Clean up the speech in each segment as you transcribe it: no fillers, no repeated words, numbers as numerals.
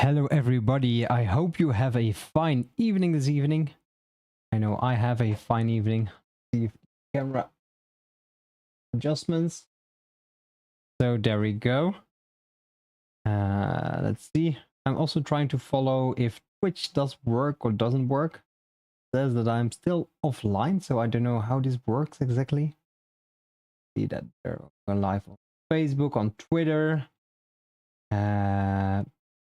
Hello everybody, I hope you have a fine evening this evening. I know I have a fine evening. See if camera adjustments. So there we go. Let's see. I'm also trying to follow if Twitch does work or doesn't work. It says that I'm still offline, so I don't know how this works exactly. See that they're live on Facebook, on Twitter.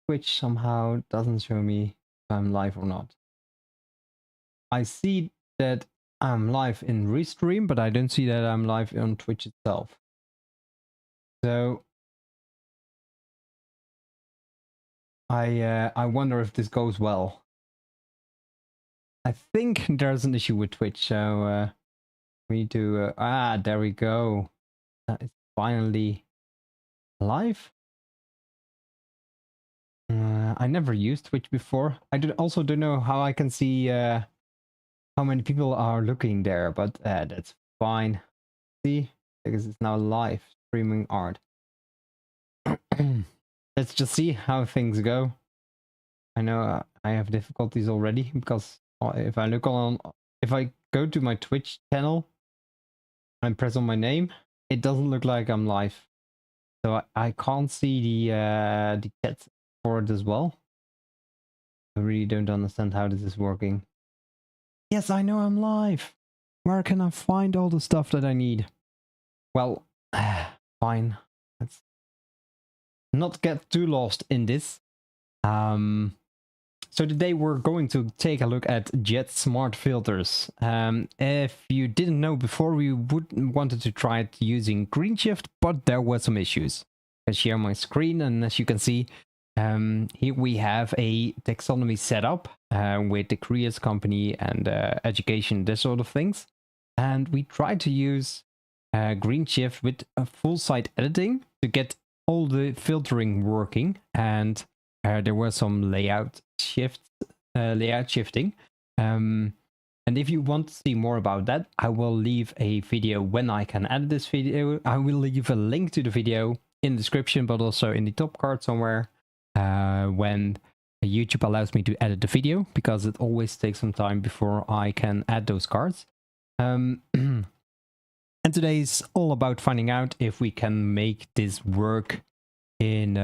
Twitch somehow doesn't show me if I'm live or not. I see that I'm live in Restream, but I don't see that I'm live on Twitch itself. So I wonder if this goes well. I think there's an issue with Twitch, so we need to there we go. It's finally live. I never used Twitch before. I also don't know how I can see how many people are looking there, but that's fine. See, because it's now live streaming art. Let's just see how things go. I know I have difficulties already because if I go to my Twitch channel and press on my name, it doesn't look like I'm live. So I can't see the chat for it as well. I really don't understand how this is working. Yes, I know I'm live. Where can I find all the stuff that I need? Well, fine. Let's not get too lost in this. So today we're going to take a look at JetSmartFilters. If you didn't know before, we wanted to try it using Greenshift, but there were some issues. I share my screen, and as you can see, here we have a taxonomy setup with the careers company and education, this sort of things. And we tried to use Greenshift with a full site editing to get all the filtering working, and there were some layout shifting. And if you want to see more about that, I will leave a video when I can edit this video. I will leave a link to the video in the description, but also in the top card somewhere when YouTube allows me to edit the video, because it always takes some time before I can add those cards. And today's all about finding out if we can make this work in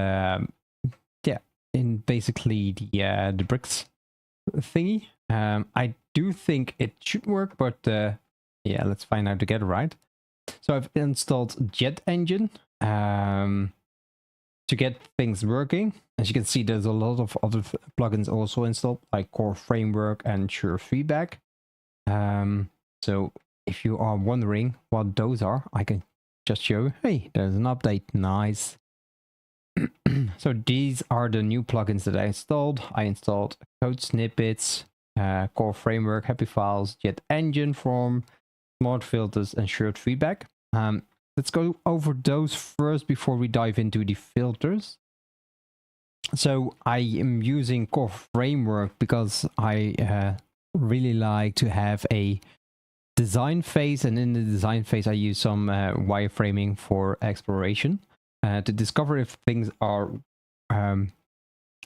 in basically the bricks thingy. I do think it should work, but yeah, let's find out together, right? So I've installed Jet Engine to get things working. As you can see, there's a lot of other plugins also installed, like Core Framework and Sure Feedback. So if you are wondering what those are, I can just show you. Hey, there's an update. Nice. So these are the new plugins that I installed. I installed Code Snippets, Core Framework, Happy Files, Jet Engine Form, Smart Filters, and Shared Feedback. Let's go over those first before we dive into the filters. So I am using Core Framework because I really like to have a design phase, and in the design phase I use some wireframing for exploration. To discover if things are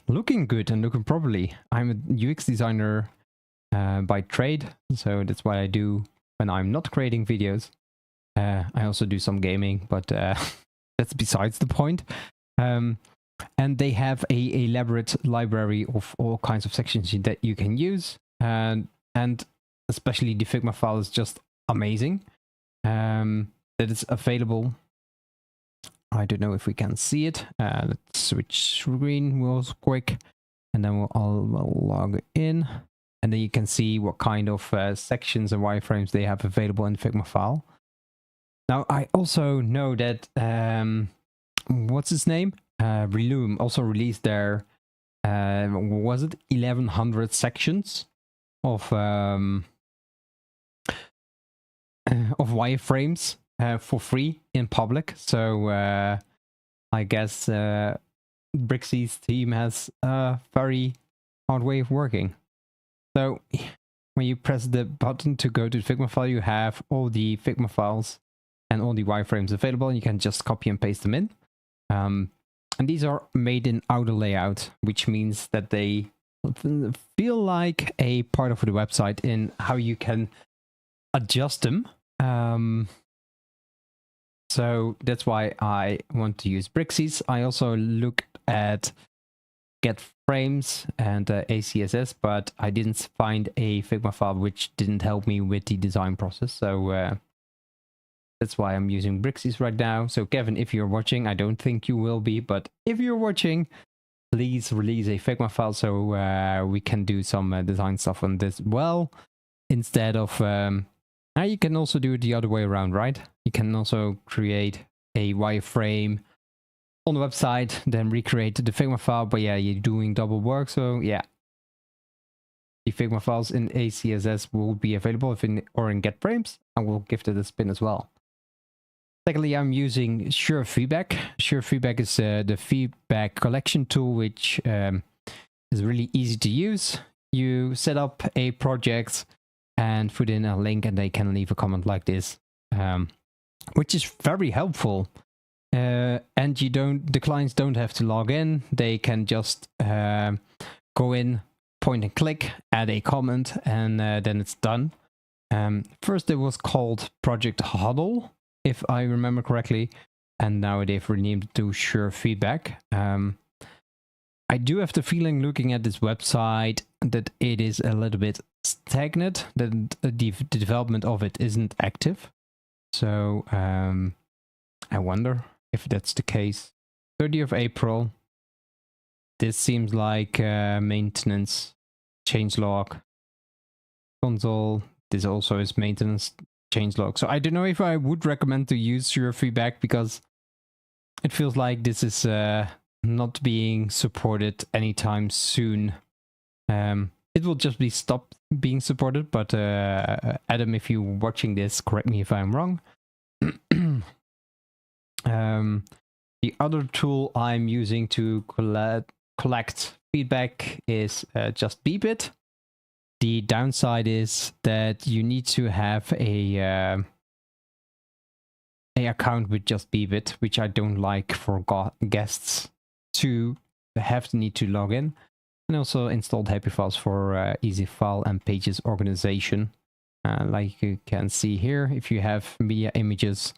looking good and looking properly. I'm a UX designer by trade, so that's what I do when I'm not creating videos. I also do some gaming, but that's besides the point. And they have a elaborate library of all kinds of sections that you can use, and especially the Figma file is just amazing. That it's available. I don't know if we can see it. Let's switch screen real quick, and then we'll log in. And then you can see what kind of sections and wireframes they have available in the Figma file. Now, I also know that, what's his name? Relume also released their, was it 1100 sections of wireframes for free in public. So I guess Brixie's team has a very hard way of working. So when you press the button to go to the Figma file, you have all the Figma files and all the wireframes available, and you can just copy and paste them in. And these are made in outer layout, which means that they feel like a part of the website in how you can adjust them. So that's why I want to use Brixies. I also looked at get frames and ACSS, but I didn't find a Figma file which didn't help me with the design process. So that's why I'm using Brixies right now. So Kevin, if you're watching, I don't think you will be, but if you're watching, please release a Figma file so we can do some design stuff on this well, instead of... you can also do it the other way around, right? You can also create a wireframe on the website, then recreate the Figma file, but yeah, you're doing double work, so yeah. The Figma files in ACSS will be available or in get frames. I will give it a spin as well. Secondly, I'm using Sure Feedback. Sure Feedback is the feedback collection tool, which is really easy to use. You set up a project and put in a link, and they can leave a comment like this, which is very helpful. And the clients don't have to log in. They can just go in, point and click, add a comment, and then it's done. First it was called Project Huddle, if I remember correctly, and now they've renamed it to Sure Feedback. I do have the feeling, looking at this website, that it is a little bit stagnant, that the development of it isn't active. So I wonder if that's the case. 30th of April. This seems like maintenance, changelog, console. This also is maintenance, changelog. So I don't know if I would recommend to use Sure Feedback, because it feels like this is not being supported anytime soon. It will just be stopped being supported, but Adam, if you're watching this, correct me if I'm wrong. The other tool I'm using to collect feedback is just Beepit. The downside is that you need to have a account with just Beepit, which I don't like for guests to have the need to log in. And also installed Happy Files for easy file and pages organization. Like you can see here, if you have media images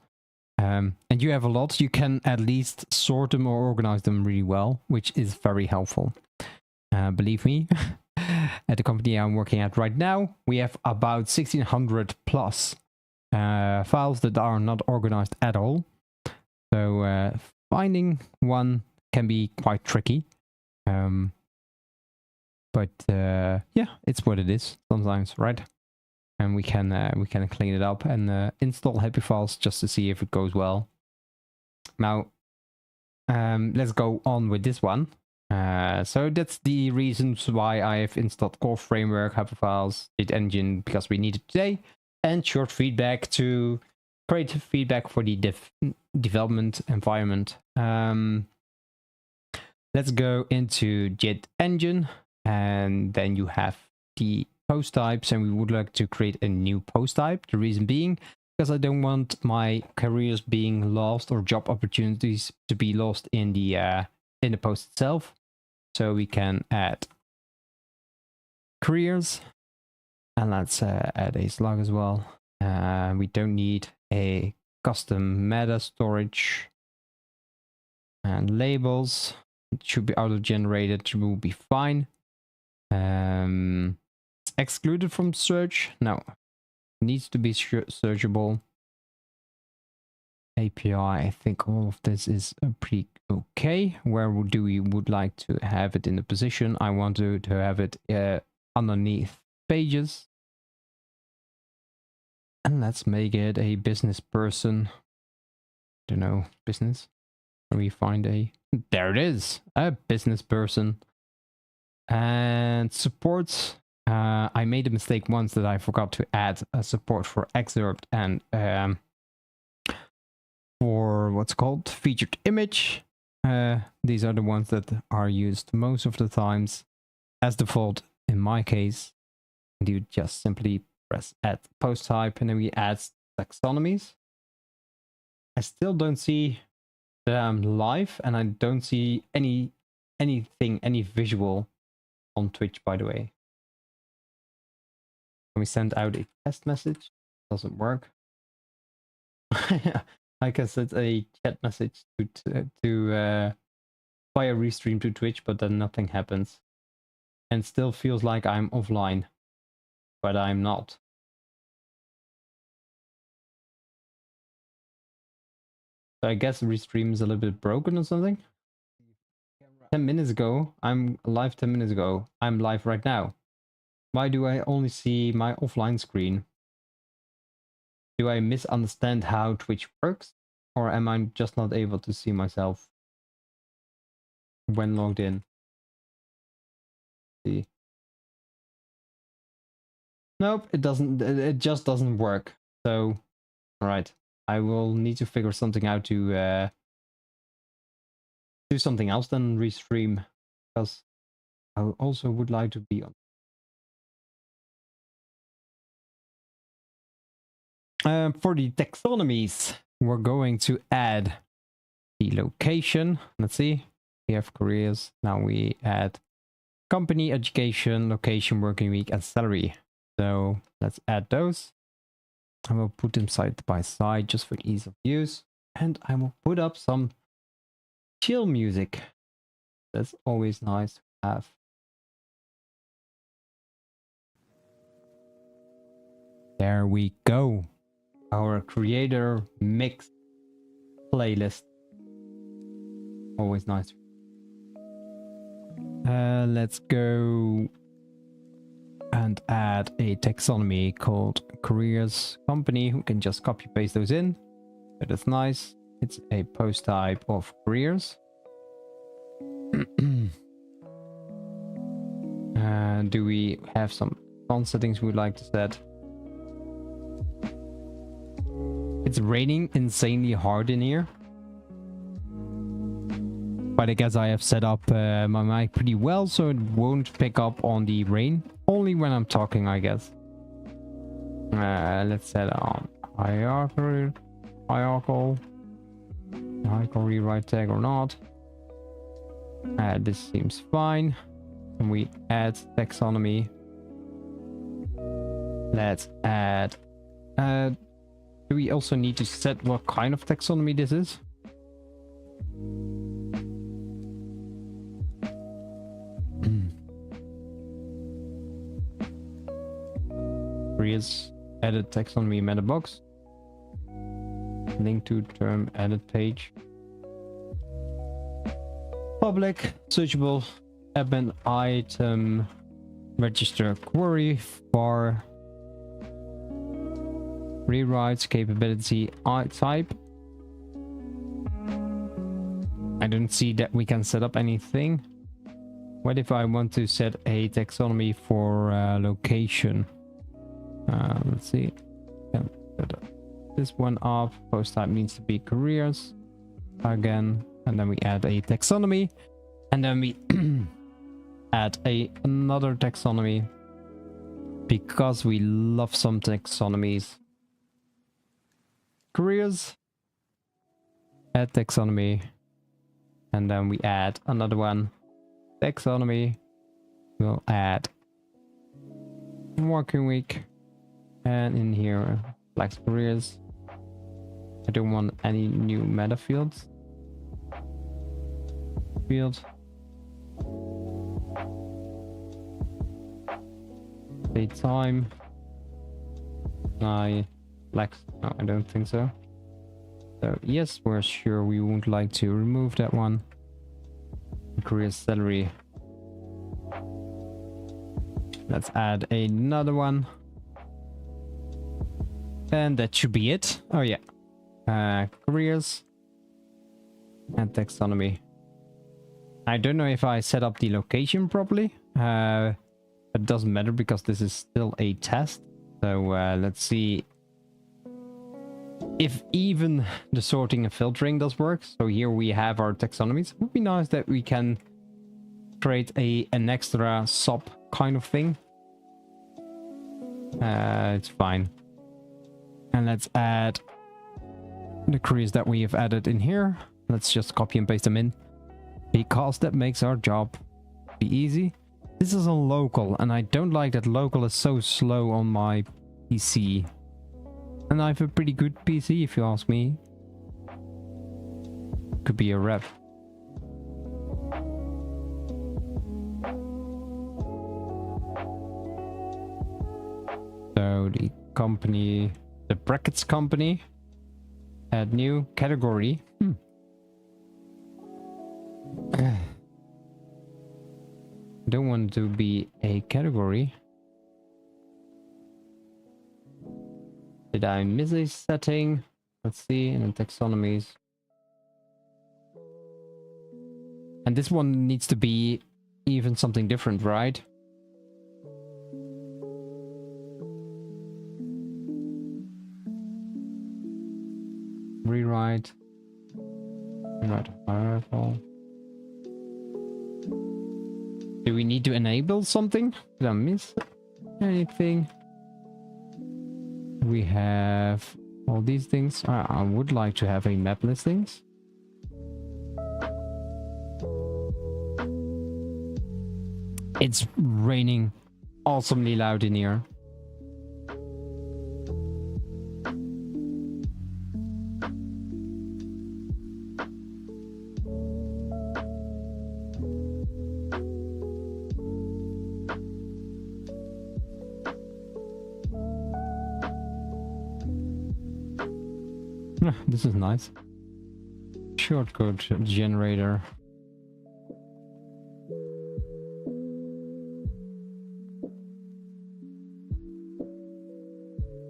and you have a lot, you can at least sort them or organize them really well, which is very helpful. Believe me, at the company I'm working at right now, we have about 1600 plus files that are not organized at all. So finding one can be quite tricky. But yeah, it's what it is sometimes, right? And we can clean it up and install Happy Files just to see if it goes well. Now, let's go on with this one. So that's the reasons why I have installed Core Framework, Happy Files, Git Engine, because we need it today, and Short Feedback to create feedback for the development environment. Let's go into Git Engine, and then you have the post types, and we would like to create a new post type. The reason being, because I don't want my careers being lost or job opportunities to be lost in the post itself. So we can add careers, and let's add a slug as well. We don't need a custom meta storage, and labels. It should be auto-generated, it will be fine. It's excluded from search. No, it needs to be searchable. API, I think all of this is pretty okay. Where do we would like to have it in the position? I want to have it underneath pages. And let's make it a business person. Don't know, business. Can we find a... There it is, a business person. And supports. I made a mistake once that I forgot to add a support for excerpt and for what's called featured image. These are the ones that are used most of the times. As default, in my case, you just simply press add post type, and then we add taxonomies. I still don't see that I'm live, and I don't see anything, any visual on Twitch, by the way. Can we send out a test message? Doesn't work. I can send a chat message to via restream to Twitch, but then nothing happens. And still feels like I'm offline, but I'm not. So I guess restream is a little bit broken or something. 10 minutes ago, I'm live 10 minutes ago. I'm live right now. Why do I only see my offline screen? Do I misunderstand how Twitch works? Or am I just not able to see myself when logged in? See. Nope, it doesn't. It just doesn't work. So, all right. I will need to figure something out to do something else than restream, because I also would like to be on. For the taxonomies, we're going to add the location. Let's see. We have careers. Now we add company, education, location, working week, and salary. So let's add those. I will put them side by side just for ease of use. And I will put up some chill music. That's always nice to have. There we go. Our creator mix playlist. Always nice. Let's go and add a taxonomy called careers company. We can just copy paste those in. That's nice. It's a post type of careers. Do we have some font settings we'd like to set? It's raining insanely hard in here. But I guess I have set up my mic pretty well, so it won't pick up on the rain. Only when I'm talking, I guess. Let's set on hierarchical, rewrite tag or not. This seems fine. And we add taxonomy. Let's add. Do we also need to set what kind of taxonomy this is? Careers edit taxonomy meta box. Link to term edit page. Public, searchable, admin item, register query for rewrites, capability type. I don't see that we can set up anything. What if I want to set a taxonomy for location? Let's see. Yeah, this one up. Post type needs to be careers again, and then we add a taxonomy, and then we add another taxonomy because we love some taxonomies. Careers, add taxonomy, and then we add another one. Taxonomy. We'll add working week. And in here, flex careers. I don't want any new meta fields. Date time. Flex. No, I don't think so. So yes, we're sure we would like to remove that one. Career salary. Let's add another one. And that should be it. Oh yeah. Careers and taxonomy. I don't know if I set up the location properly. It doesn't matter because this is still a test. So let's see if even the sorting and filtering does work. So here we have our taxonomies. It would be nice that we can create an extra sub kind of thing. It's fine. And let's add the careers that we have added in here. Let's just copy and paste them in, because that makes our job be easy. This is on local, and I don't like that local is so slow on my PC. And I have a pretty good PC, if you ask me. Could be a rep. So the company, the brackets company, add new category. Don't want to be a category. Did I miss a setting? Let's see, in the taxonomies. And this one needs to be even something different, right? Rewrite. Rewrite firewall. Do we need to enable something? Did I miss anything? We have all these things. I would like to have a map listings. It's raining awesomely loud in here. This is nice. Shortcode generator.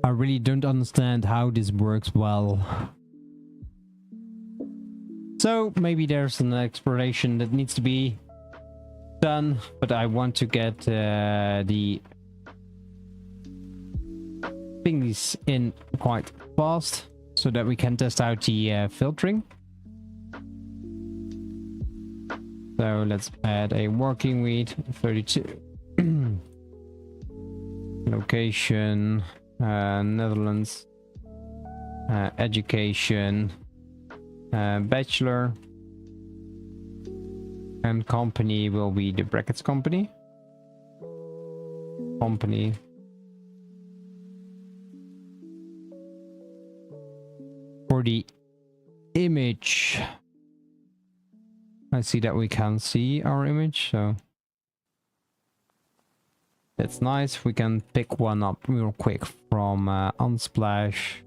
I really don't understand how this works well. So maybe there's an exploration that needs to be done, but I want to get the thingies in quite fast, so that we can test out the filtering. So let's add a working weed, 32. Location, Netherlands. Education, bachelor. And company will be the brackets company. Company. For the image, I see that we can see our image, so that's nice. We can pick one up real quick from Unsplash.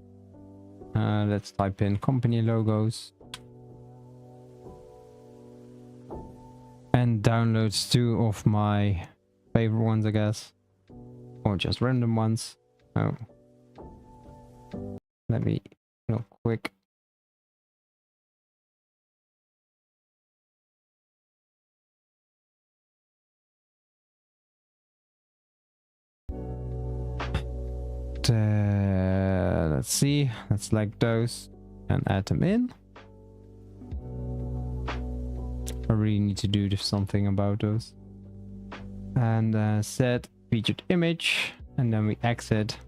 Let's type in company logos and downloads 2 of my favorite ones, I guess, or just random ones. Oh, let me real quick. Let's see. Let's select those and add them in. I really need to do something about those. And set featured image, and then we exit.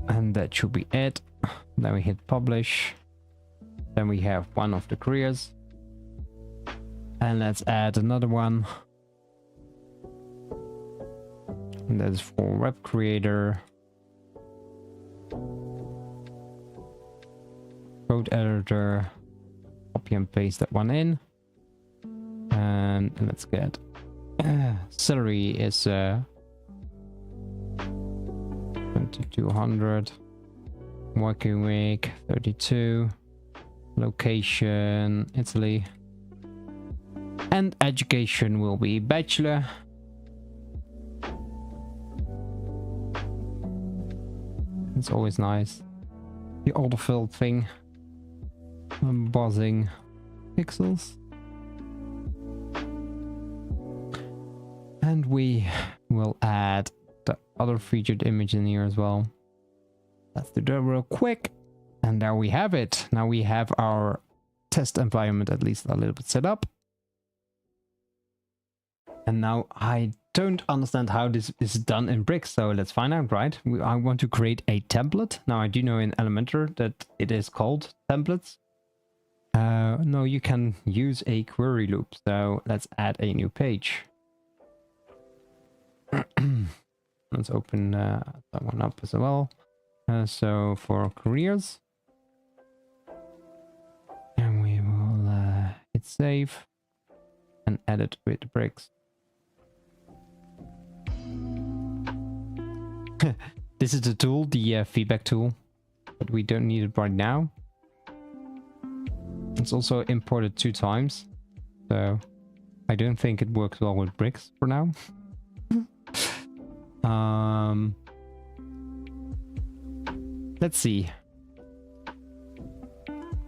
And that should be it. Then we hit publish. Then we have one of the careers. And let's add another one. And that's for web creator. Code editor. Copy and paste that one in. And let's get salary is 2200. Working week 32. Location Italy. And education will be bachelor. It's always nice. The autofill thing. Buzzing pixels. And we will add the other featured image in here as well. Let's do that real quick. And there we have it. Now we have our test environment at least a little bit set up. And now I don't understand how this is done in bricks, so let's find out, right? I want to create a template. Now I do know in Elementor that it is called templates. No, you can use a query loop, so let's add a new page. Let's open that one up as well. So for careers, and we will hit save and edit with bricks. This is the tool, the feedback tool, but we don't need it right now. It's also imported 2 times, so I don't think it works well with bricks for now. Let's see.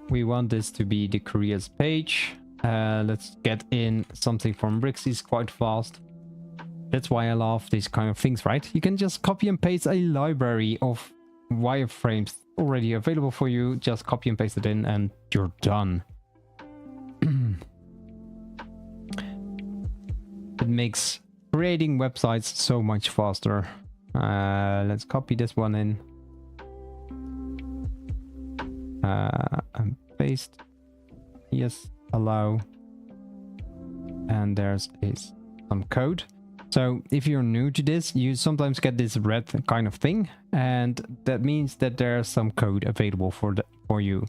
We want this to be the careers page. Let's get in something from bricks. It's quite fast. That's why I love these kind of things, right? You can just copy and paste a library of wireframes already available for you. Just copy and paste it in and you're done. It makes creating websites so much faster. Let's copy this one in. And paste. Yes, allow. And there's some code. So if you're new to this, you sometimes get this red kind of thing, and that means that there's some code available for you.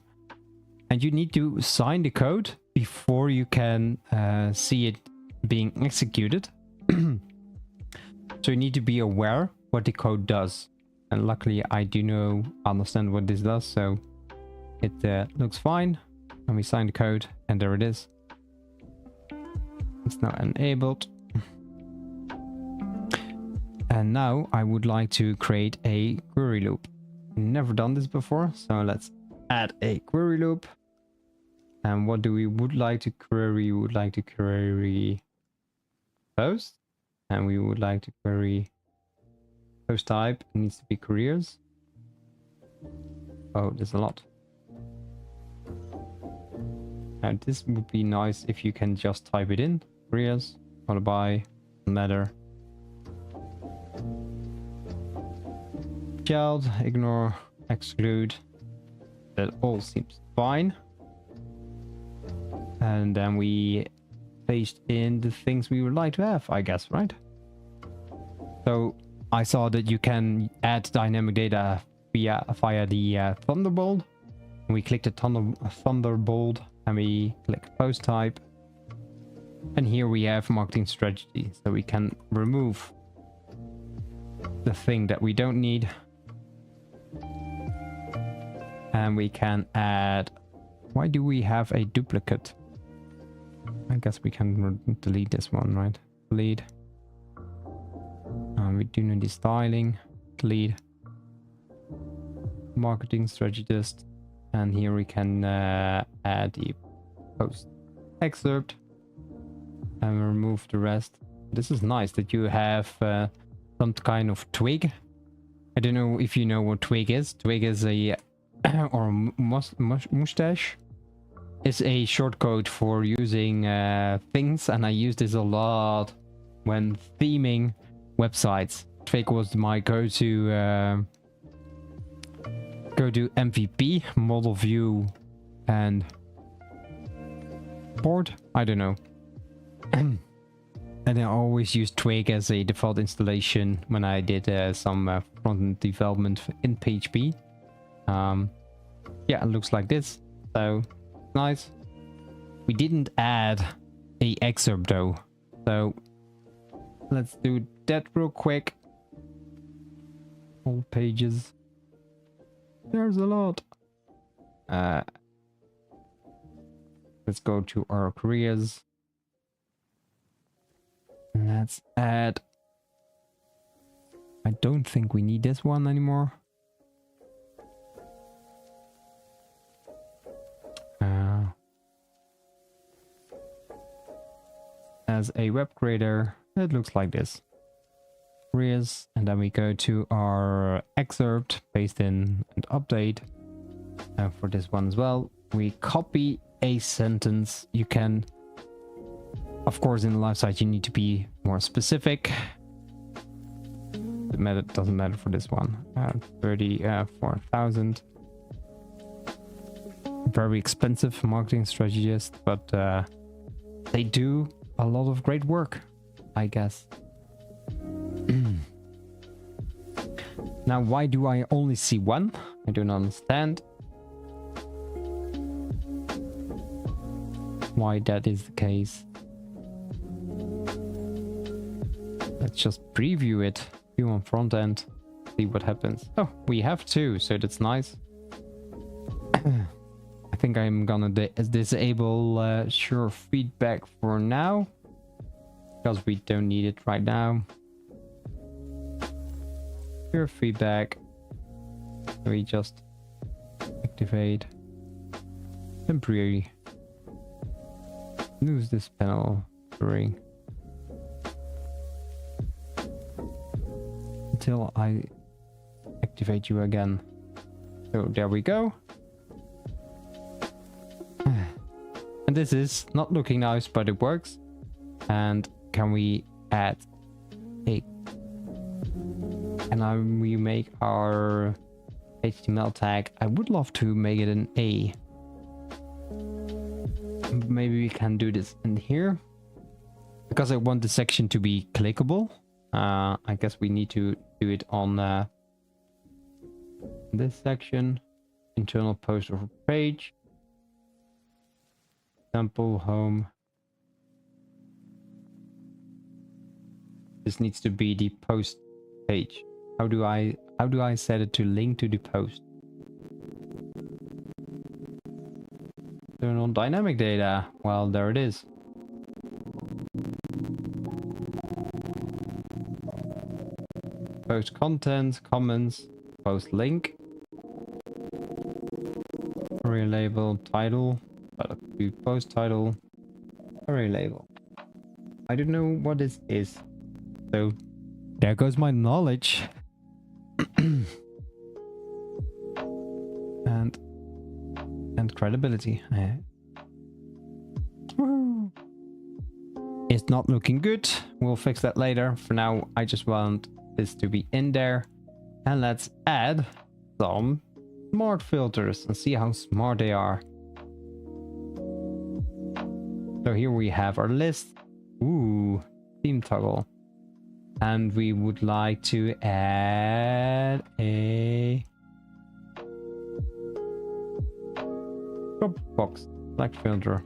And you need to sign the code before you can see it being executed. So you need to be aware what the code does. And luckily I do understand what this does, so it looks fine. And we sign the code, and there it is. It's now enabled. And now I would like to create a query loop. Never done this before, so let's add a query loop. And what do we would like to query? We would like to query post, and we would like to query post type. It needs to be careers. Oh, there's a lot. Now this would be nice if you can just type it in. Careers, followed by matter. Child, ignore, exclude. That all seems fine. And then we paste in the things we would like to have, I guess, right? So I saw that you can add dynamic data via the Thunderbolt. We click the Thunderbolt and we click post type. And here we have marketing strategy. So we can remove the thing that we don't need. And we can add... Why do we have a duplicate? I guess we can delete this one, right? Delete. We do need the styling. Delete. Marketing strategist. And here we can add the post excerpt. And remove the rest. This is nice that you have some kind of twig. I don't know if you know what twig is. Twig is a... or mustache. Is a shortcode for using things, and I use this a lot when theming websites. Twig was my go-to MVP, model view, and board. I don't know. And I always use Twig as a default installation when I did some front-end development in PHP. Yeah, it looks like this. So nice. We didn't add a excerpt though, so let's do that real quick. All pages. There's a lot. Let's go to our careers. Let's add... I don't think we need this one anymore. As a web creator, it looks like this. Careers, and then we go to our excerpt, paste in and update. And for this one as well, we copy a sentence. You can Of course, in the live site, you need to be more specific. It doesn't matter for this one. 34,000. Very expensive marketing strategist, but they do a lot of great work, I guess. Now, why do I only see one? I don't understand why that is the case. Let's just preview it. View on front end. See what happens. Oh, we have two, so that's nice. I think I'm gonna disable sure feedback for now, because we don't need it right now. Sure feedback. We just activate temporary. Lose this panel during until I activate you again. So there we go. And this is not looking nice, but it works. And can we add a... And we make our HTML tag. I would love to make it an A. Maybe we can do this in here. Because I want the section to be clickable. I guess we need to do it on this section. Internal post over page. Sample home. This needs to be the post page. How do I set it to link to the post? Turn on dynamic data. Well, there it is. Post content, comments, post link, array label, title, post title, array label. I don't know what this is, so there goes my knowledge. and credibility. It's not looking good. We'll fix that later. For now, I just want this to be in there. And let's add some smart filters and see how smart they are. So here we have our list. Ooh, theme toggle. And we would like to add a box. Select filter.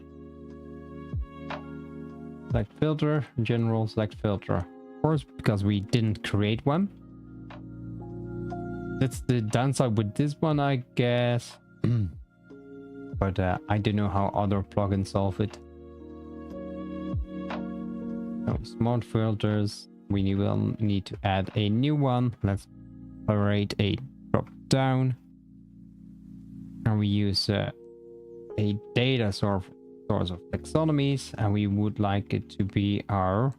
Select filter. General select filter. Of course, because we didn't create one. That's the downside with this one, I guess. But I don't know how other plugins solve it. So, smart filters. We will need to add a new one. Let's create a drop down. And we use a data source of taxonomies. And we would like it to be our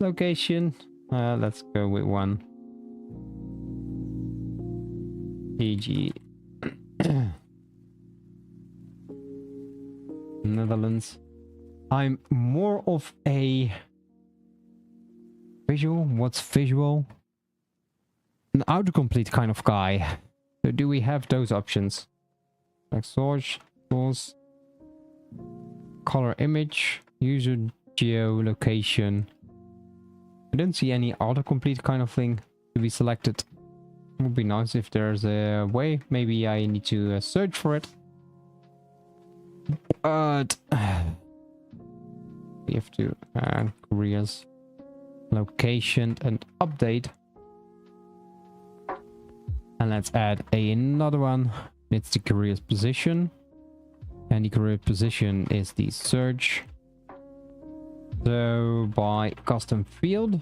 location. Let's go with one. e.g. Netherlands. I'm more of a visual. What's visual? An autocomplete kind of guy. So do we have those options? Like source, color image, user geolocation. I don't see any autocomplete kind of thing to be selected. It would be nice if there's a way. Maybe I need to search for it. But we have to careers, location, and update. And let's add another one. It's the careers position. And the career position is the search. So by custom field.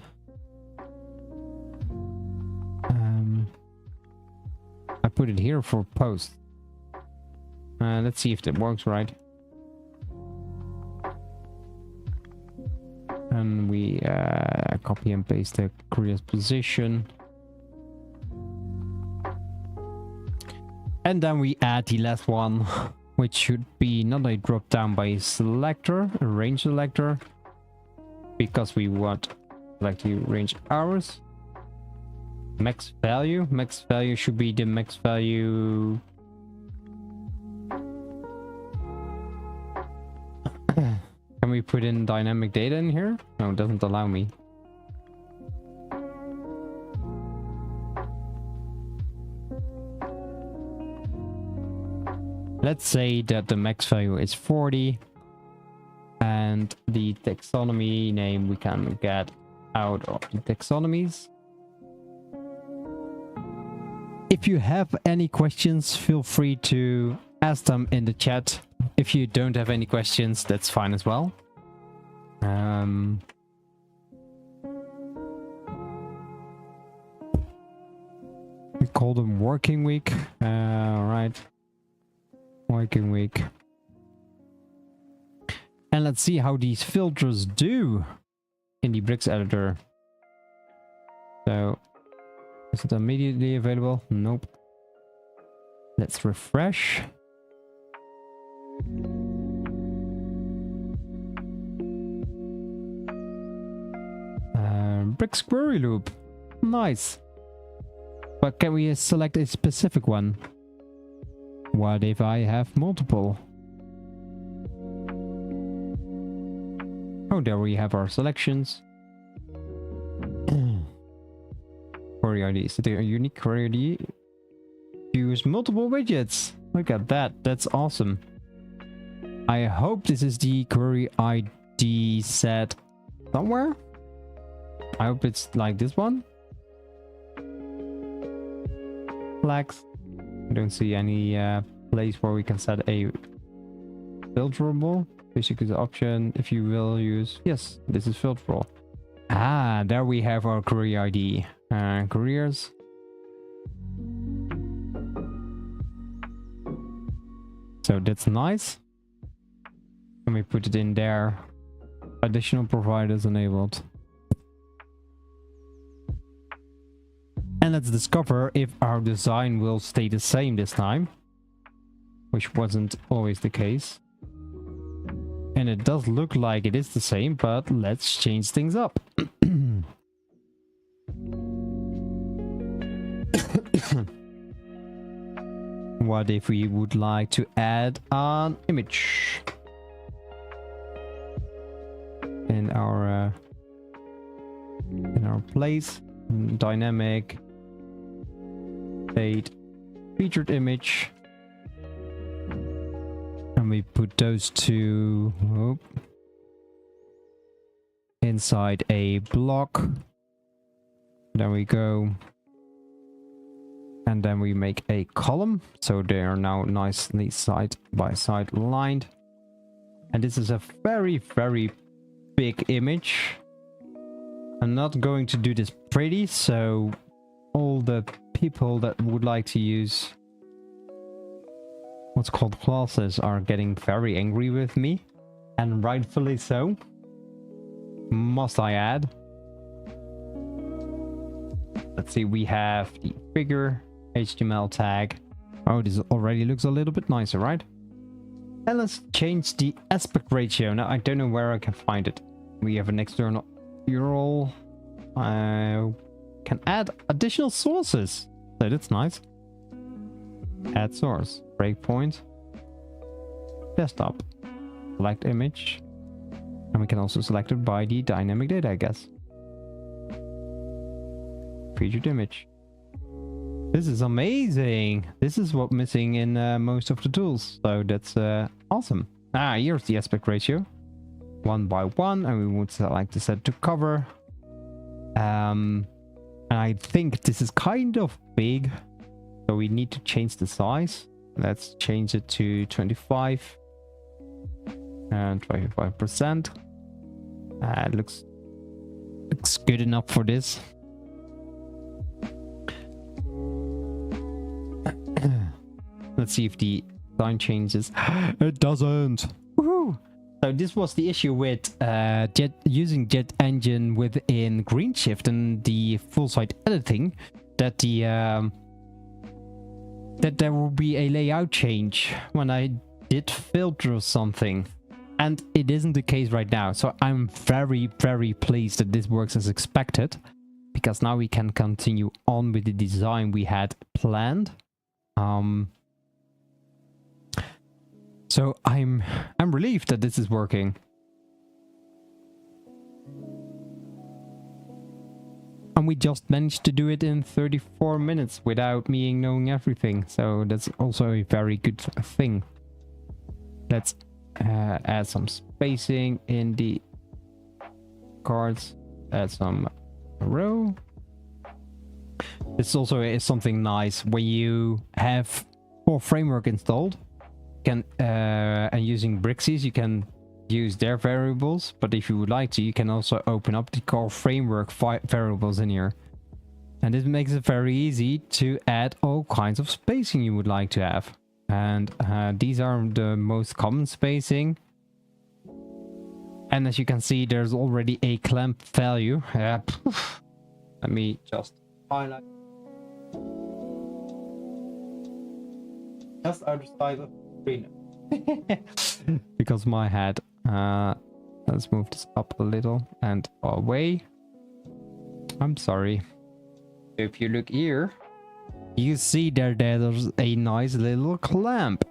I put it here for post. Let's see if that works right. And we copy and paste the careers position. And then we add the last one. which should be not a drop down by a selector, a range selector, because we want like to range hours. Max value should be the max value. Can we put in dynamic data in here? No, it doesn't allow me. Let's say that the max value is 40 and the taxonomy name we can get out of the taxonomies. If you have any questions, feel free to ask them in the chat. If you don't have any questions, that's fine as well. We call them working week. Right. Working week. And let's see how these filters do in the bricks editor. So, is it immediately available? Nope. Let's refresh. Bricks query loop. Nice. But can we select a specific one? What if I have multiple? Oh, there we have our selections. Query ID. Is it a unique query ID? Use multiple widgets. Look at that. That's awesome. I hope this is the query ID set somewhere. I hope it's like this one. Flags. I don't see any place where we can set a filterable. Basic is option if you will use. Yes, this is filterable. Ah, there we have our query ID. Careers. So that's nice. Let me put it in there. Additional providers enabled. And let's discover if our design will stay the same this time, which wasn't always the case. And it does look like it is the same, but let's change things up. What if we would like to add an image in our place? Dynamic state featured image, and we put those two inside a block. There we go. And then we make a column, so they are now nicely side by side lined. And this is a very, very big image. I'm not going to do this pretty, so all the people that would like to use what's called classes are getting very angry with me, and rightfully so, must I add. Let's see, we have the figure HTML tag. Oh, this already looks a little bit nicer, right? And let's change the aspect ratio. Now, I don't know where I can find it. We have an external URL. Can add additional sources. So that's nice. Add source. Breakpoint. Desktop. Select image. And we can also select it by the dynamic data, I guess. Featured image. This is amazing. This is what's missing in most of the tools. So that's awesome. Ah, here's the aspect ratio. 1:1, and we would like to set to cover. And I think this is kind of big, so we need to change the size. Let's change it to 25 and 25%. It looks good enough for this. Let's see if the design changes. It doesn't. Woohoo! So this was the issue with using Jet Engine within Greenshift and the full site editing, that the that there will be a layout change when I did filter something, and it isn't the case right now. So I'm very, very pleased that this works as expected, because now we can continue on with the design we had planned. So I'm relieved that this is working. And we just managed to do it in 34 minutes without me knowing everything. So that's also a very good thing. Let's add some spacing in the cards. Add some row. This also is something nice when you have core framework installed. Can and using Brixies, you can use their variables, but if you would like to, you can also open up the core framework variables in here, and this makes it very easy to add all kinds of spacing you would like to have. And these are the most common spacing, and as you can see, there's already a clamp value. Let me just highlight just outside of because my head. Let's move this up a little and away. I'm sorry. If you look here, you see there's a nice little clamp,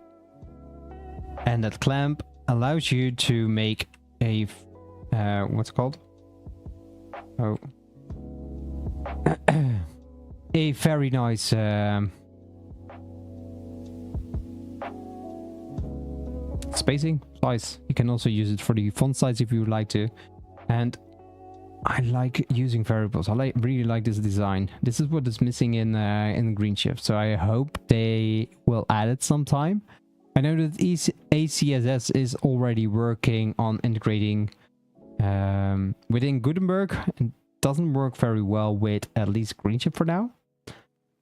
and that clamp allows you to make a what's it called? Oh, a very nice spacing size. You can also use it for the font size if you would like to. And I like using variables. I really like this design. This is what is missing in Greenshift, so I hope they will add it sometime. I know that ACSS is already working on integrating within Gutenberg. It doesn't work very well with at least Greenshift for now,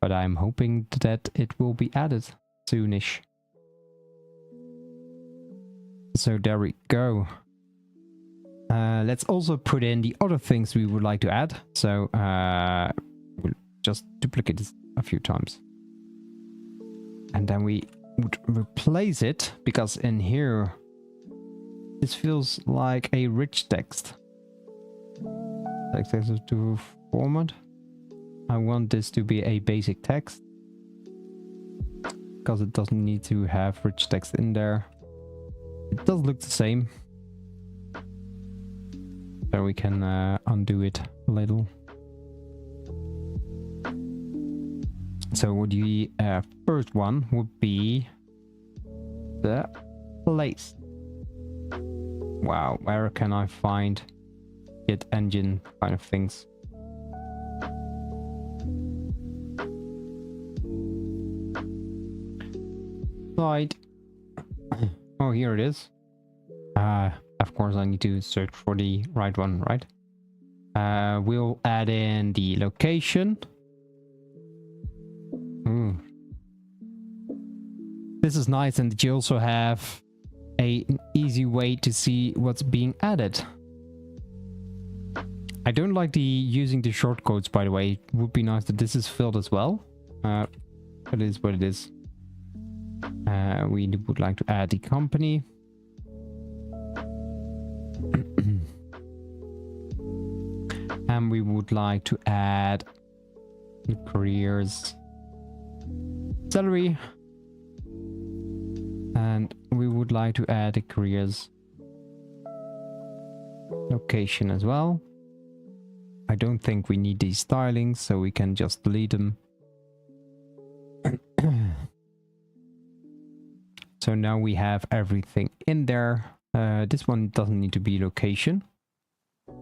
but I'm hoping that it will be added soonish. So there we go. Let's also put in the other things we would like to add. So we'll just duplicate this a few times. And then we would replace it, because in here, this feels like a rich text. Text to format. I want this to be a basic text, because it doesn't need to have rich text in there. It does look the same, so we can undo it a little. So the first one would be the place. Wow, where can I find Git engine kind of things? Site. Oh, here it is. Of course, I need to search for the right one, right? We'll add in the location. This is nice, and you also have an easy way to see what's being added. I don't like using the shortcodes, by the way. It would be nice that this is filled as well. It is what it is. We would like to add the company. And we would like to add the careers salary. And we would like to add the careers location as well. I don't think we need these stylings, so we can just delete them. So now we have everything in there. This one doesn't need to be location.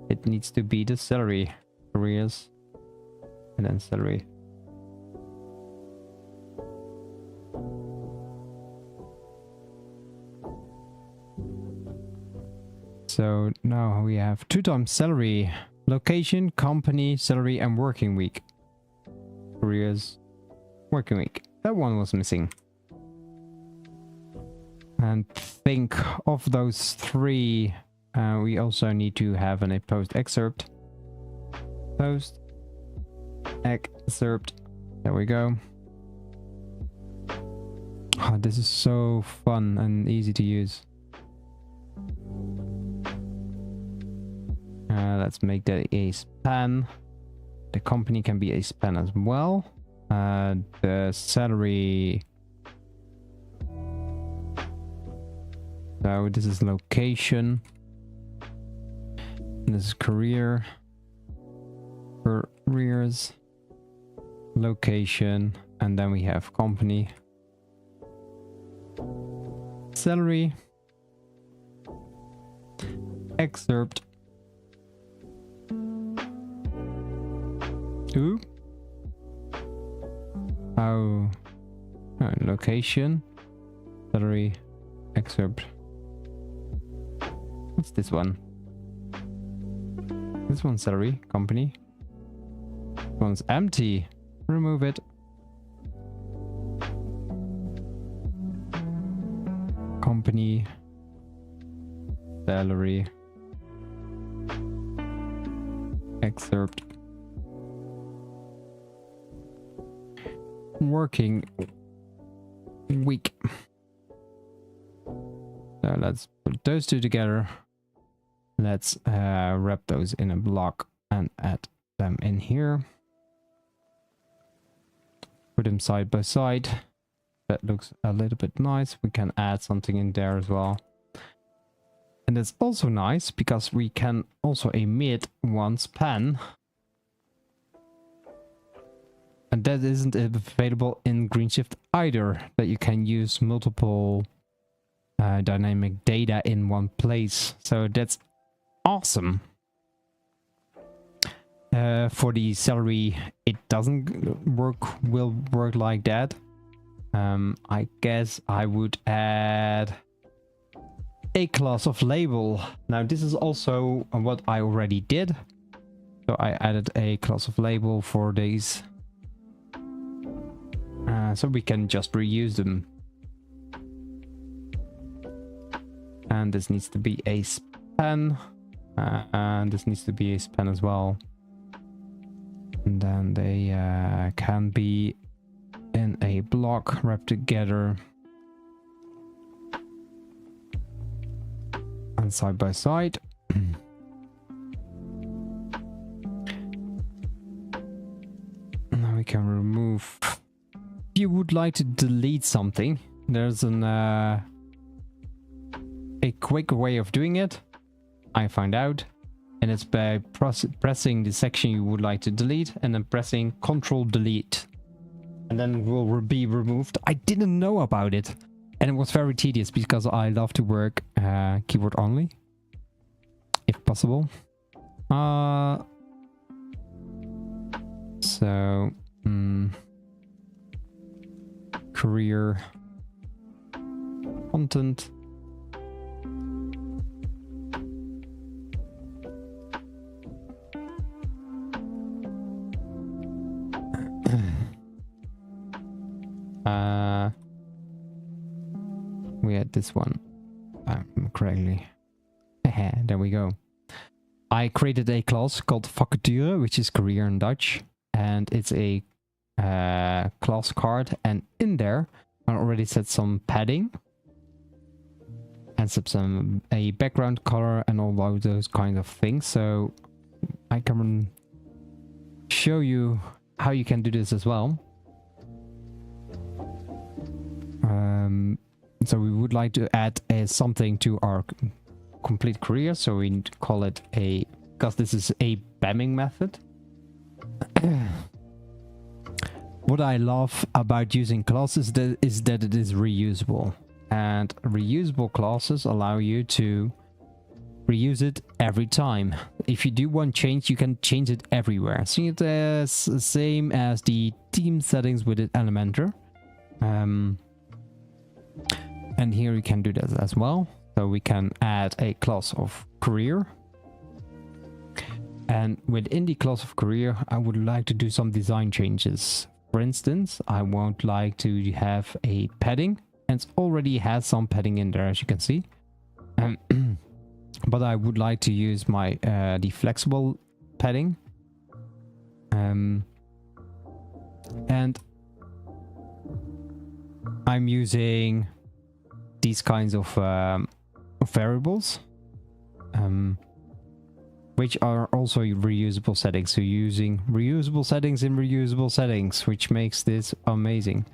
It needs to be the salary, careers, and then salary. So now we have 2 times salary, location, company, salary, and working week. Careers, working week. That one was missing. And think of those 3. We also need to have a post excerpt. Post excerpt. There we go. Oh, this is so fun and easy to use. Let's make that a span. The company can be a span as well. The salary. So this is location. This is career. Careers. Location. And then we have company. Salary. Excerpt. Ooh. Oh. Location. Salary. Excerpt. What's this one? This one's salary. Company. This one's empty. Remove it. Company. Salary. Excerpt. Working week. So let's put those two together. Let's wrap those in a block and add them in here. Put them side by side. That looks a little bit nice. We can add something in there as well. And it's also nice because we can also emit one span. And that isn't available in Greenshift either, that you can use multiple dynamic data in one place. So that's awesome. For the salary, it will work like that. I guess I would add a class of label. Now this is also what I already did. So I added a class of label for these. So we can just reuse them. And this needs to be a span. And this needs to be a span as well. And then they can be in a block wrapped together. And side by side. Now we can remove. If you would like to delete something, there's an a quick way of doing it. I found out, and it's by pressing the section you would like to delete and then pressing Ctrl Delete, and then it will be removed. I didn't know about it, and it was very tedious because I love to work keyboard only, if possible. So career content. We had this one correctly. There we go. I created a class called vacature, which is career in Dutch, and it's a class card, and in there I already set some padding and some a background color and all of those kind of things. So I can show you how you can do this as well. So we would like to add something to our complete career. So we call it because this is a BAMing method. What I love about using classes is that it is reusable. And reusable classes allow you to reuse it every time. If you do one change, you can change it everywhere. So it's the same as the theme settings with Elementor. And here we can do that as well. So we can add a class of career. And within the class of career, I would like to do some design changes. For instance, I won't like to have a padding. And it already has some padding in there, as you can see. But I would like to use my the flexible padding. And I'm using these kinds of variables, which are also reusable settings. So using reusable settings in reusable settings, which makes this amazing.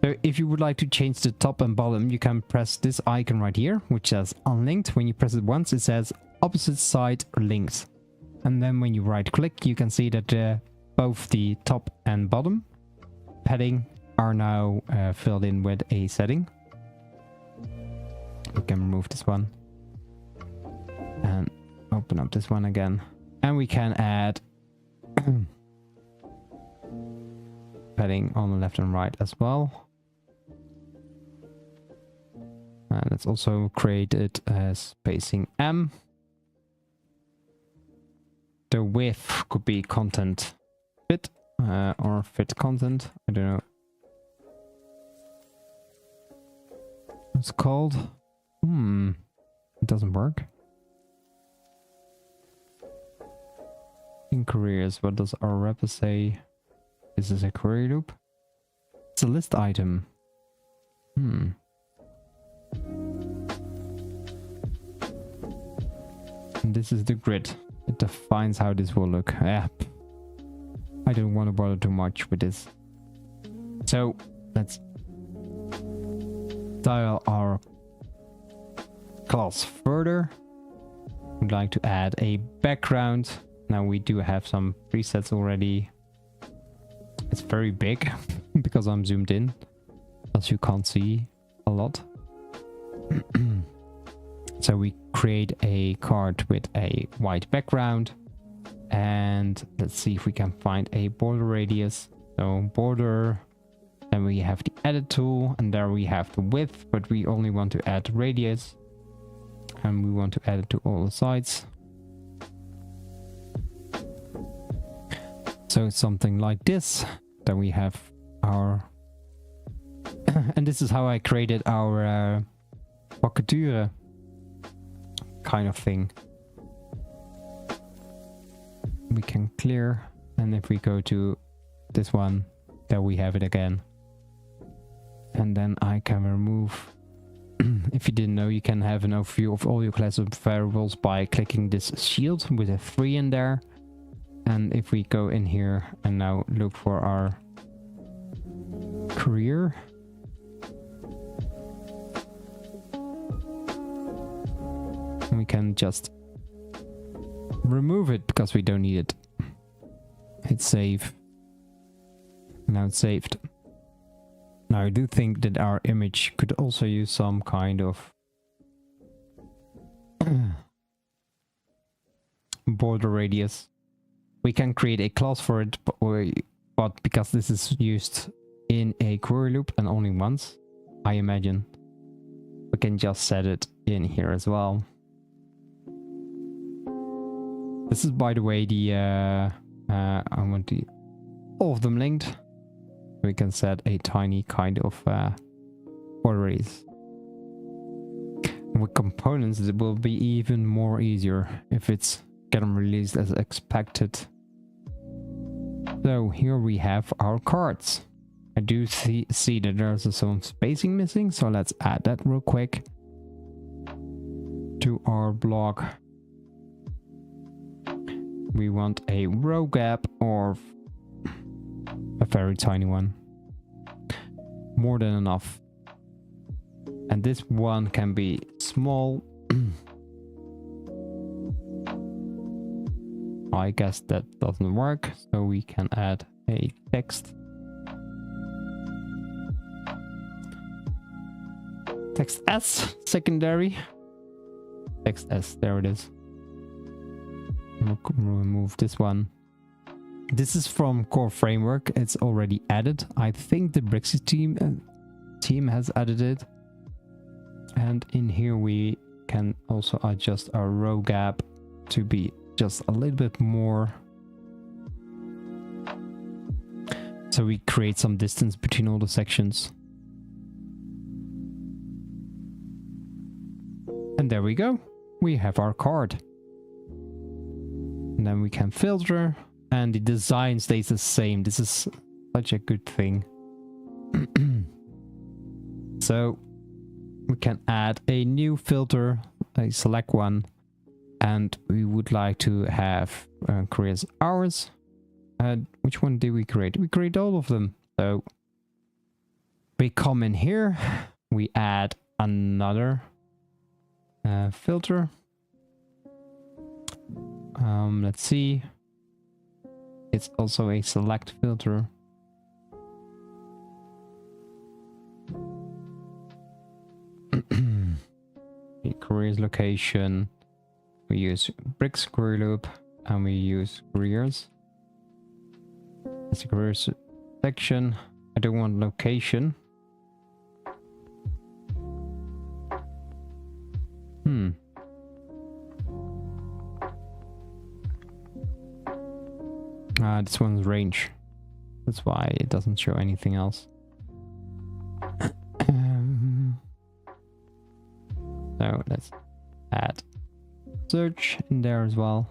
So if you would like to change the top and bottom, you can press this icon right here, which says unlinked. When you press it once, it says opposite side linked. And then when you right click, you can see that both the top and bottom padding are now filled in with a setting. We can remove this one and open up this one again. And we can add padding on the left and right as well. And let's also create it as spacing M. The width could be content fit or fit content. I don't know. It's called. It doesn't work. In careers, what does our wrapper say? This is a query loop. It's a list item. And this is the grid. It defines how this will look. Yeah. I don't want to bother too much with this. So let's style our class further. We'd like to add a background. Now we do have some presets already. It's very big because I'm zoomed in, as you can't see a lot. So we create a card with a white background, and let's see if we can find a border radius. So border, then we have the edit tool, and there we have the width, but we only want to add radius, and we want to add it to all the sides. So it's something like this. Then we have our and this is how I created our vacature kind of thing. We can clear, and if we go to this one, there we have it again. And then I can remove. If you didn't know, you can have an overview of all your class of variables by clicking this shield with a 3 in there. And if we go in here and now look for our career, we can just remove it because we don't need it. Hit save. Now it's saved. Now I do think that our image could also use some kind of border radius. We can create a class for it, but because this is used in a query loop and only once, I imagine, we can just set it in here as well. This is, by the way, the I want all of them linked. We can set a tiny kind of border radius. With components, it will be even more easier if it's getting released as expected. So here we have our cards. I do see that there's some spacing missing, so let's add that real quick to our block. We want a row gap or a very tiny one. More than enough. And this one can be small. I guess that doesn't work, so we can add a text. Text S, secondary. Text S, there it is. We'll remove this one. This is from Core Framework. It's already added. I think the Brexit team has added it. And in here we can also adjust our row gap to be just a little bit more. So we create some distance between all the sections. And there we go. We have our card. And then we can filter, and the design stays the same. This is such a good thing. So we can add a new filter, I select one, and we would like to have careers hours. Which one did we create? We create all of them. So we come in here, we add another filter. Let's see. It's also a select filter. The careers location. We use bricks query loop and we use careers. That's a careers section. I don't want location. This one's range. That's why it doesn't show anything else. So let's add search in there as well.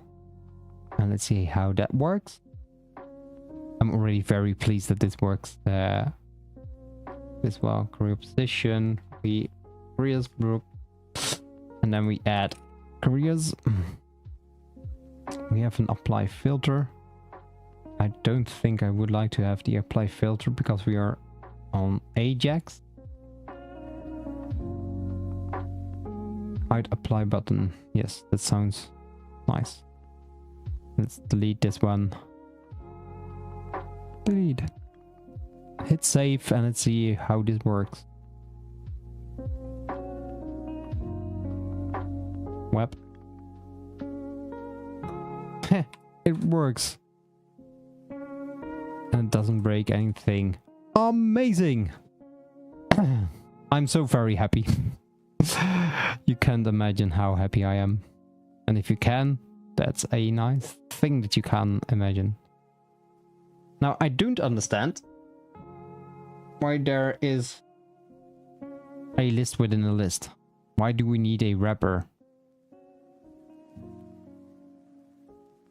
And let's see how that works. I'm already very pleased that this works. This well, career position, we careers group, and then we add careers. We have an apply filter. I don't think I would like to have the apply filter because we are on Ajax. Hide apply button. Yes, that sounds nice. Let's delete this one. Delete. Hit save and let's see how this works. Web. It works. And it doesn't break anything. Amazing! I'm so very happy. You can't imagine how happy I am. And if you can, that's a nice thing that you can imagine. Now, I don't understand why there is a list within a list. Why do we need a wrapper?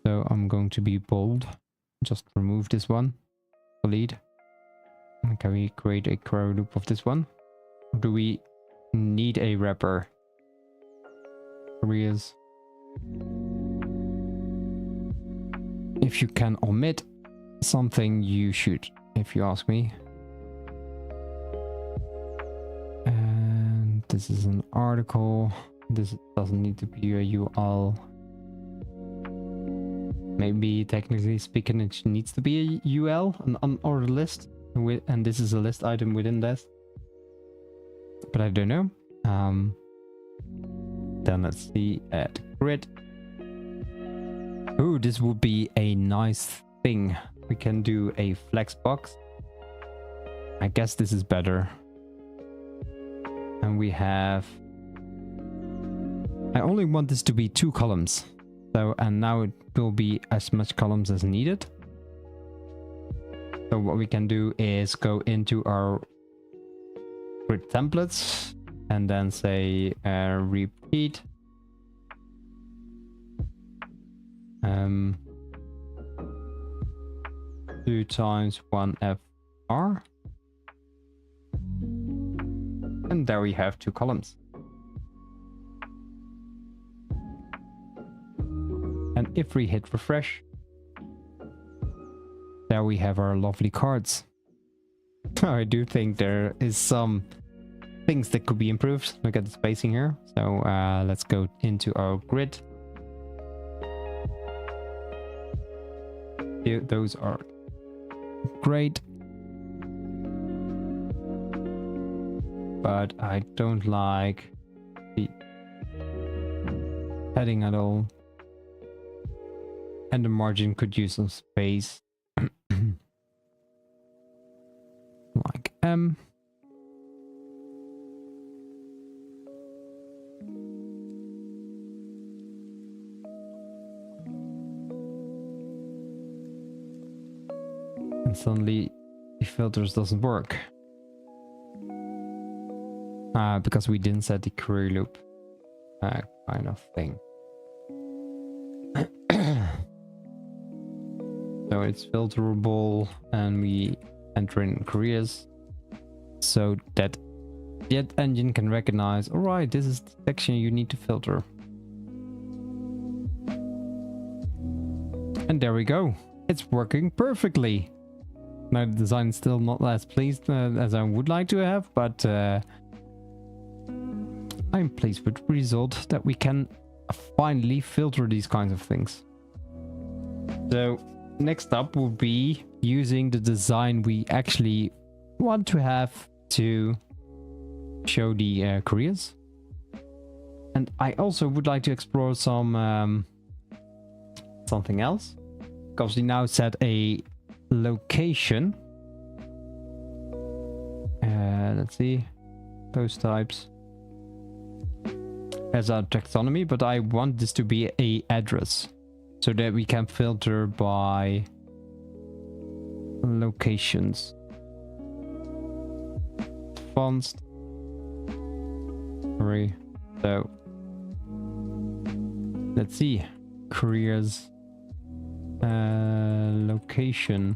So I'm going to be bold. Just remove this one. Delete. Can we create a query loop of this one? Or do we need a wrapper? Careers. If you can omit something, you should, if you ask me. And this is an article. This doesn't need to be a URL. Maybe technically speaking, it needs to be a UL, an unordered list, and this is a list item within that. But I don't know. Then let's see at grid. Oh, this would be a nice thing. We can do a flex box. I guess this is better. And we have... I only want this to be 2 columns. So, and now it will be as much columns as needed. So what we can do is go into our grid templates and then say repeat 2 times 1fr, and there we have 2 columns. And if we hit refresh, there we have our lovely cards. I do think there is some things that could be improved. Look at the spacing here. So let's go into our grid. Those are great. But I don't like the heading at all. And the margin could use some space. Like M. And suddenly the filters doesn't work. Because we didn't set the query loop kind of thing. So it's filterable and we enter in careers so that Jet engine can recognize, all right, this is the section you need to filter. And there we go. It's working perfectly. Now the design is still not as pleased as I would like to have, but I'm pleased with the result that we can finally filter these kinds of things. So next up will be using the design we actually want to have to show the careers. And I also would like to explore some something else, because we now set a location. Let's see, those types as our taxonomy, but I want this to be a address so that we can filter by locations. Fonts. Sorry. So let's see, careers, location,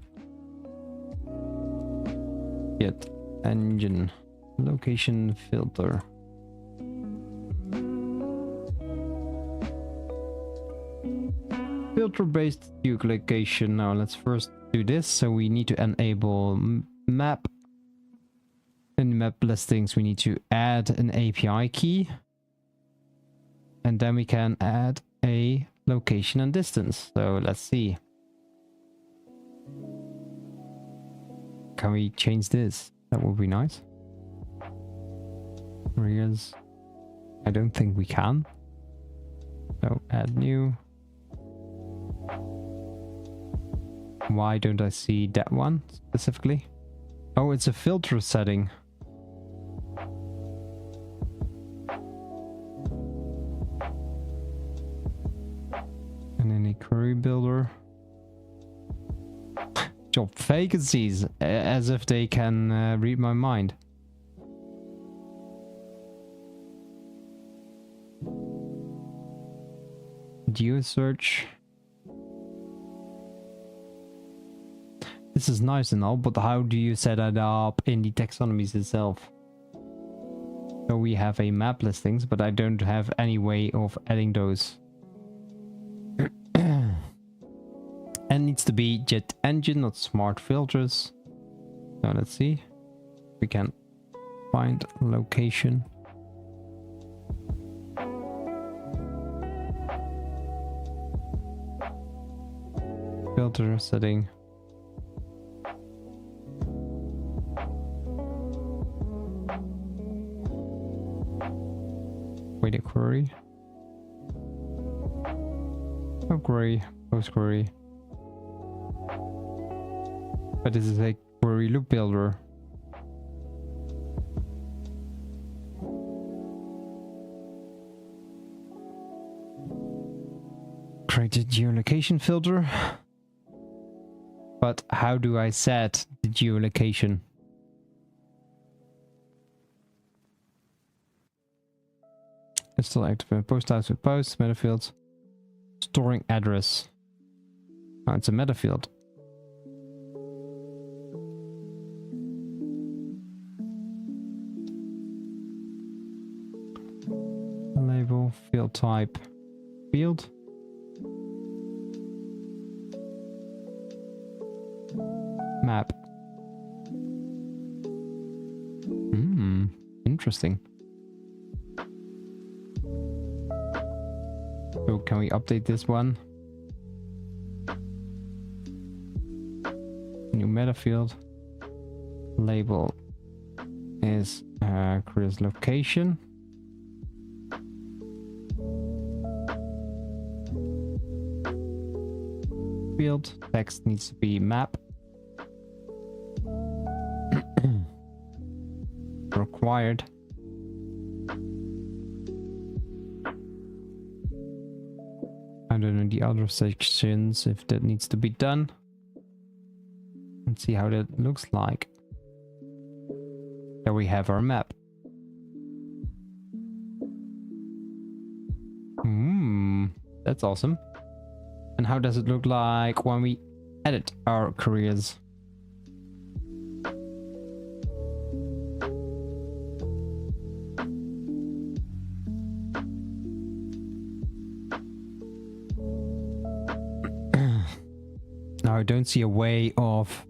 Jet engine, location filter. Filter based geolocation. Now let's first do this. So we need to enable map. In map listings we need to add an API key, and then we can add a location and distance. So let's see, can we change this? That would be nice. Careers, I don't think we can. So add new. Why don't I see that one specifically? Oh, it's a filter setting. And then a query builder. Job vacancies, as if they can read my mind. Geo search. This is nice and all, but how do you set that up in the taxonomies itself? So we have a map listings, but I don't have any way of adding those. And needs to be jet engine, not smart filters. Now let's see. We can find location. Filter setting. Wait, a query. No query, post query. But this is a query loop builder. Create a geolocation filter. But how do I set the geolocation? It's still active. Post types with posts, meta fields. Storing address. Oh, it's a meta field. Label, field type, field. Map. Interesting. So can we update this one? New meta field. Label is careers location. Field text needs to be map. Required. I don't know the other sections if that needs to be done. Let's see how that looks like. There we have our map. That's awesome. And how does it look like when we edit our careers? Now I don't see a way of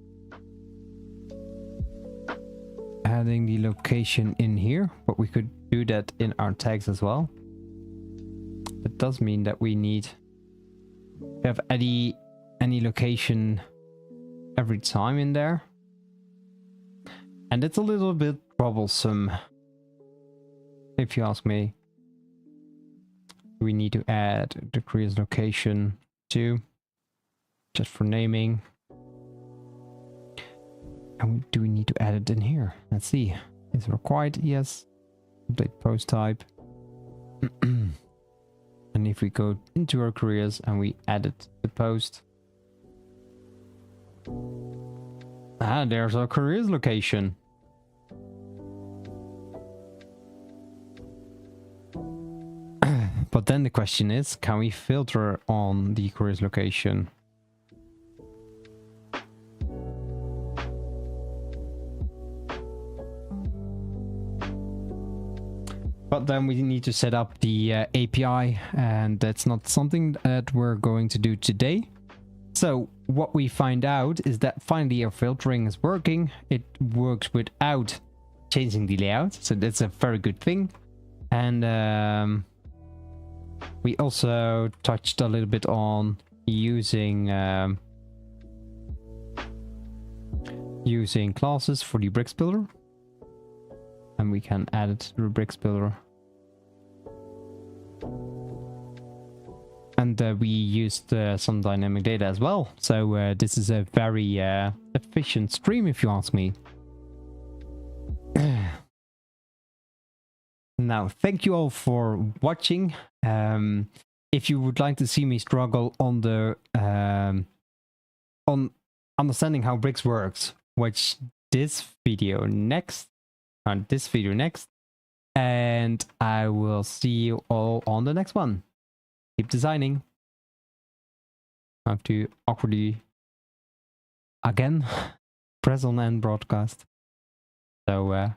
adding the location in here, but we could do that in our tags as well. That does mean that we need to have any location every time in there. And it's a little bit troublesome, if you ask me. We need to add the careers location too, just for naming. And do we need to add it in here? Let's see. Is it required? Yes. Update post type. And if we go into our careers and we edit the post. Ah, there's our careers location. But then the question is, can we filter on the careers location? But then we need to set up the API, and that's not something that we're going to do today. So what we find out is that finally our filtering is working. It works without changing the layout, so that's a very good thing. And we also touched a little bit on using classes for the bricks builder. And we can add it to the bricks builder. And we used some dynamic data as well. So this is a very efficient stream, if you ask me. Now, thank you all for watching. If you would like to see me struggle on the on understanding how bricks works, watch this video next. On this video next, and I will see you all on the next one. Keep designing. I have to awkwardly again press on end broadcast. So